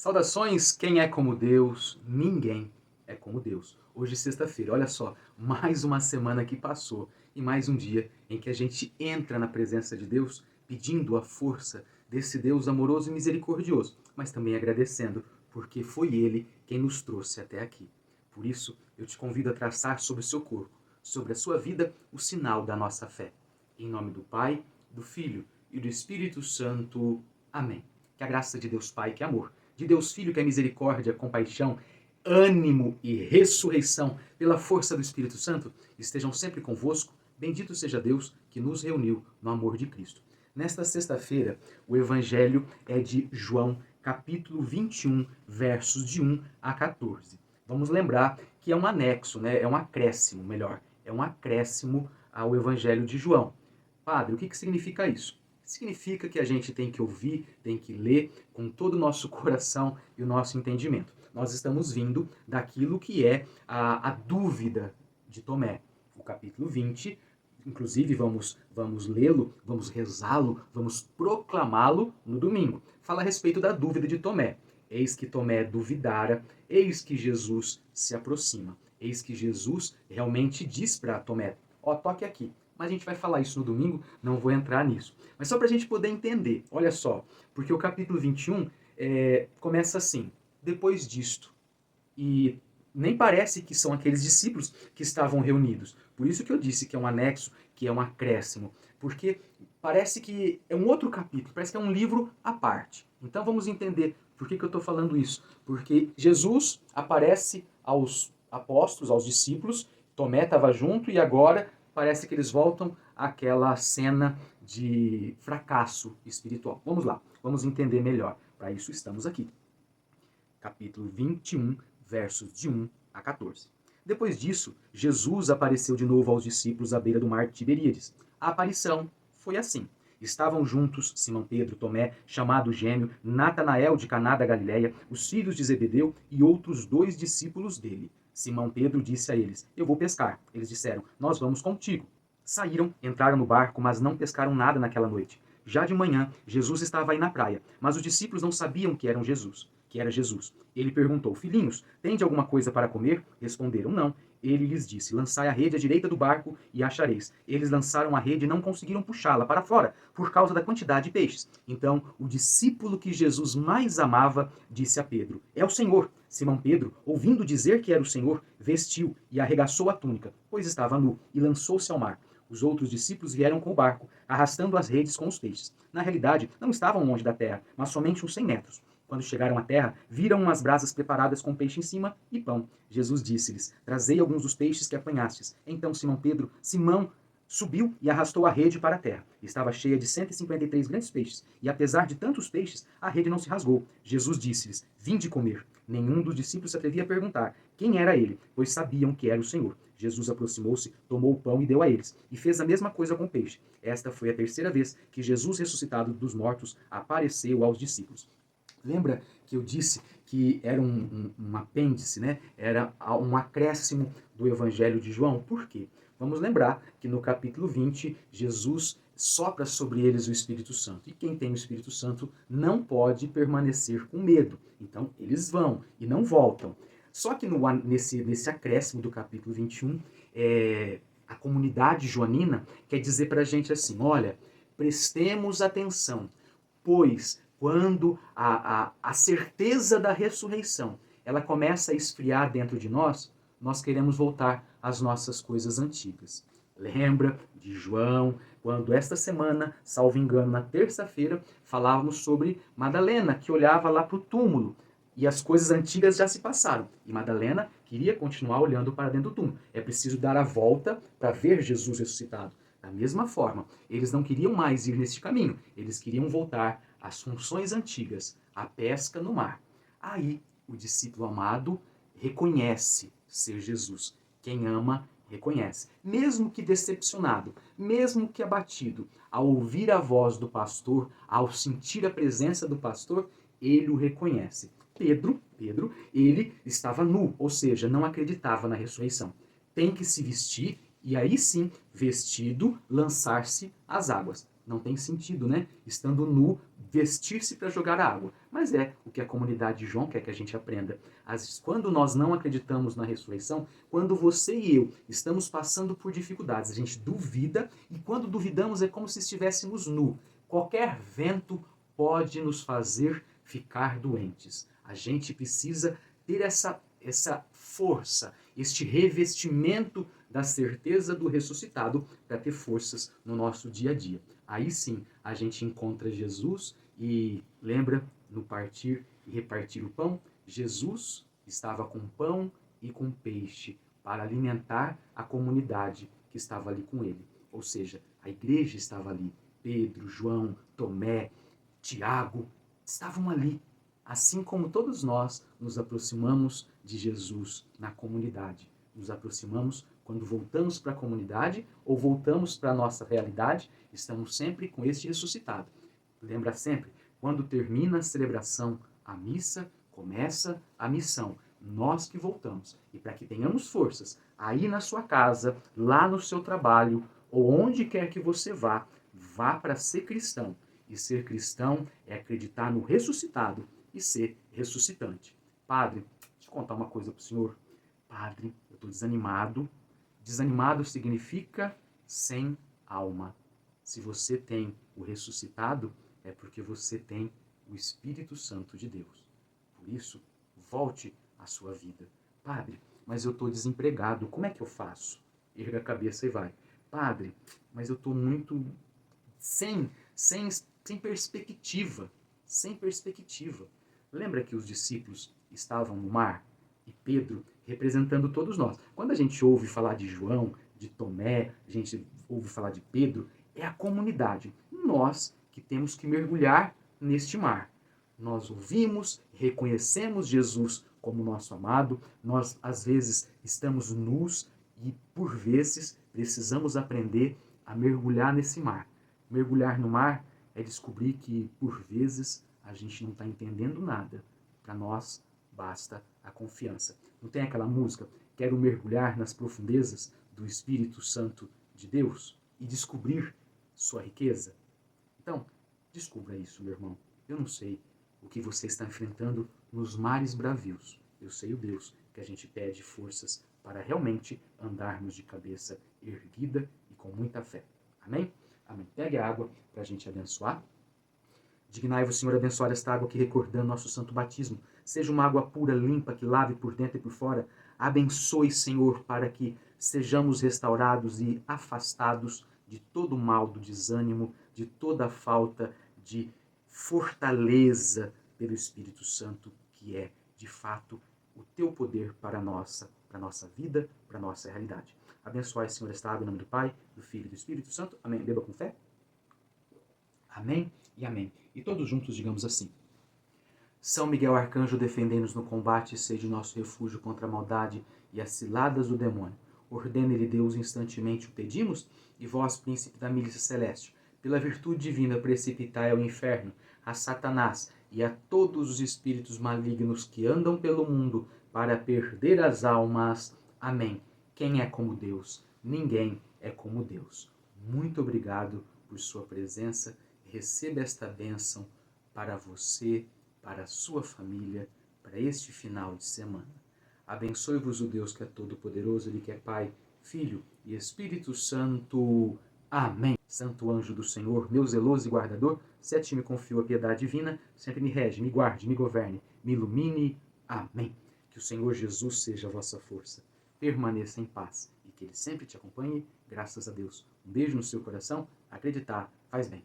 Saudações, quem é como Deus? Ninguém é como Deus. Hoje, sexta-feira, olha só, mais uma semana que passou e mais um dia em que a gente entra na presença de Deus pedindo a força desse Deus amoroso e misericordioso, mas também agradecendo, porque foi Ele quem nos trouxe até aqui. Por isso, eu te convido a traçar sobre o seu corpo, sobre a sua vida, o sinal da nossa fé. Em nome do Pai, do Filho e do Espírito Santo. Amém. Que a graça de Deus Pai, que é amor, de Deus Filho, que é misericórdia, compaixão, ânimo e ressurreição, pela força do Espírito Santo, estejam sempre convosco. Bendito seja Deus que nos reuniu no amor de Cristo. Nesta sexta-feira, o Evangelho é de João, capítulo 21, versos de 1 a 14. Vamos lembrar que é um anexo, né? É um acréscimo, melhor. É um acréscimo ao Evangelho de João. Padre, o que significa isso? Significa que a gente tem que ouvir, tem que ler com todo o nosso coração e o nosso entendimento. Nós estamos vindo daquilo que é a dúvida de Tomé. O capítulo 20, inclusive vamos lê-lo, vamos rezá-lo, vamos proclamá-lo no domingo. Fala a respeito da dúvida de Tomé. Eis que Tomé duvidara, eis que Jesus se aproxima. Eis que Jesus realmente diz para Tomé, ó, toque aqui. Mas a gente vai falar isso no domingo, não vou entrar nisso. Mas só para a gente poder entender, olha só, porque o capítulo 21 começa assim, depois disto. E nem parece que são aqueles discípulos que estavam reunidos. Por isso que eu disse que é um anexo, que é um acréscimo. Porque parece que é um outro capítulo, parece que é um livro à parte. Então vamos entender por que eu estou falando isso. Porque Jesus aparece aos apóstolos, aos discípulos, Tomé estava junto e agora parece que eles voltam àquela cena de fracasso espiritual. Vamos lá, vamos entender melhor. Para isso estamos aqui. Capítulo 21, versos de 1 a 14. Depois disso, Jesus apareceu de novo aos discípulos à beira do mar de Tiberíades. A aparição foi assim. Estavam juntos Simão Pedro, Tomé, chamado Gêmeo, Natanael de Caná da Galileia, os filhos de Zebedeu e outros 2 discípulos dele. Simão Pedro disse a eles, eu vou pescar. Eles disseram, nós vamos contigo. Saíram, entraram no barco, mas não pescaram nada naquela noite. Já de manhã, Jesus estava aí na praia, mas os discípulos não sabiam que era Jesus. Ele perguntou, filhinhos, tende alguma coisa para comer? Responderam, não. Ele lhes disse, lançai a rede à direita do barco e achareis. Eles lançaram a rede e não conseguiram puxá-la para fora, por causa da quantidade de peixes. Então, o discípulo que Jesus mais amava disse a Pedro, é o Senhor. Simão Pedro, ouvindo dizer que era o Senhor, vestiu e arregaçou a túnica, pois estava nu, e lançou-se ao mar. Os outros discípulos vieram com o barco, arrastando as redes com os peixes. Na realidade, não estavam longe da terra, mas somente uns 100 metros. Quando chegaram à terra, viram umas brasas preparadas com peixe em cima e pão. Jesus disse-lhes, trazei alguns dos peixes que apanhastes. Então Simão subiu e arrastou a rede para a terra. Estava cheia de 153 grandes peixes, e apesar de tantos peixes, a rede não se rasgou. Jesus disse-lhes, vinde comer. Nenhum dos discípulos se atrevia a perguntar quem era ele, pois sabiam que era o Senhor. Jesus aproximou-se, tomou o pão e deu a eles, e fez a mesma coisa com o peixe. Esta foi a terceira vez que Jesus, ressuscitado dos mortos, apareceu aos discípulos. Lembra que eu disse que era um apêndice, né? Era um acréscimo do Evangelho de João? Por quê? Vamos lembrar que no capítulo 20, Jesus sopra sobre eles o Espírito Santo. E quem tem o Espírito Santo não pode permanecer com medo. Então, eles vão e não voltam. Só que nesse acréscimo do capítulo 21, a comunidade joanina quer dizer para a gente assim, olha, prestemos atenção, pois quando a certeza da ressurreição ela começa a esfriar dentro de nós, nós queremos voltar às nossas coisas antigas. Lembra de João, quando esta semana, salvo engano, na terça-feira, falávamos sobre Madalena, que olhava lá para o túmulo, e as coisas antigas já se passaram. E Madalena queria continuar olhando para dentro do túmulo. É preciso dar a volta para ver Jesus ressuscitado. Da mesma forma, eles não queriam mais ir neste caminho, eles queriam voltar às funções antigas, à pesca no mar. Aí, o discípulo amado reconhece ser Jesus. Quem ama, reconhece. Mesmo que decepcionado, mesmo que abatido, ao ouvir a voz do pastor, ao sentir a presença do pastor, ele o reconhece. Pedro, ele estava nu, ou seja, não acreditava na ressurreição. Tem que se vestir e aí sim, vestido, lançar-se às águas. Não tem sentido, né? Estando nu, vestir-se para jogar água. Mas é o que a comunidade de João quer que a gente aprenda. Quando nós não acreditamos na ressurreição, quando você e eu estamos passando por dificuldades, a gente duvida, e quando duvidamos é como se estivéssemos nu. Qualquer vento pode nos fazer ficar doentes. A gente precisa ter essa força, este revestimento da certeza do ressuscitado para ter forças no nosso dia a dia. Aí sim a gente encontra Jesus e lembra no partir e repartir o pão, Jesus estava com pão e com peixe para alimentar a comunidade que estava ali com ele. Ou seja, a igreja estava ali. Pedro, João, Tomé, Tiago estavam ali. Assim como todos nós nos aproximamos de Jesus na comunidade. Nos aproximamos quando voltamos para a comunidade ou voltamos para a nossa realidade, estamos sempre com este ressuscitado. Lembra sempre, quando termina a celebração, a missa, começa a missão. Nós que voltamos. E para que tenhamos forças, aí na sua casa, lá no seu trabalho, ou onde quer que você vá, vá para ser cristão. E ser cristão é acreditar no ressuscitado e ser ressuscitante. Padre, deixa eu contar uma coisa para o senhor. Padre, eu estou desanimado. Desanimado significa sem alma. Se você tem o ressuscitado, é porque você tem o Espírito Santo de Deus. Por isso, volte à sua vida. Padre, mas eu estou desempregado, como é que eu faço? Erga a cabeça e vai. Padre, mas eu estou muito sem perspectiva. Sem perspectiva. Lembra que os discípulos estavam no mar? E Pedro representando todos nós. Quando a gente ouve falar de João, de Tomé, a gente ouve falar de Pedro, é a comunidade. Nós que temos que mergulhar neste mar. Nós ouvimos, reconhecemos Jesus como nosso amado, nós às vezes estamos nus e por vezes precisamos aprender a mergulhar nesse mar. Mergulhar no mar é descobrir que por vezes a gente não está entendendo nada. Para nós basta a confiança. Não tem aquela música, quero mergulhar nas profundezas do Espírito Santo de Deus e descobrir sua riqueza? Então, descubra isso, meu irmão. Eu não sei o que você está enfrentando nos mares bravios. Eu sei o Deus que a gente pede forças para realmente andarmos de cabeça erguida e com muita fé. Amém? Amém. Pegue a água para a gente abençoar. Dignai-vos, Senhor, abençoar esta água que, recordando nosso santo batismo, seja uma água pura, limpa, que lave por dentro e por fora. Abençoe, Senhor, para que sejamos restaurados e afastados de todo o mal, do desânimo, de toda a falta de fortaleza pelo Espírito Santo, que é, de fato, o teu poder para a nossa vida, para a nossa realidade. Abençoai, Senhor, esta água em nome do Pai, do Filho e do Espírito Santo. Amém. Beba com fé. Amém e amém. E todos juntos digamos assim. São Miguel Arcanjo, defendei-nos no combate, sede nosso refúgio contra a maldade e as ciladas do demônio. Ordena-lhe Deus instantemente o pedimos, e vós, príncipe da milícia celeste, pela virtude divina precipitai ao inferno, a Satanás e a todos os espíritos malignos que andam pelo mundo para perder as almas. Amém. Quem é como Deus? Ninguém é como Deus. Muito obrigado por sua presença. Receba esta bênção para você, para a sua família, para este final de semana. Abençoe-vos o Deus que é todo-poderoso, Ele que é Pai, Filho e Espírito Santo. Amém. Santo anjo do Senhor, meu zeloso e guardador, se a ti me confio a piedade divina, sempre me rege, me guarde, me governe, me ilumine. Amém. Que o Senhor Jesus seja a vossa força. Permaneça em paz e que Ele sempre te acompanhe, graças a Deus. Um beijo no seu coração. Acreditar faz bem.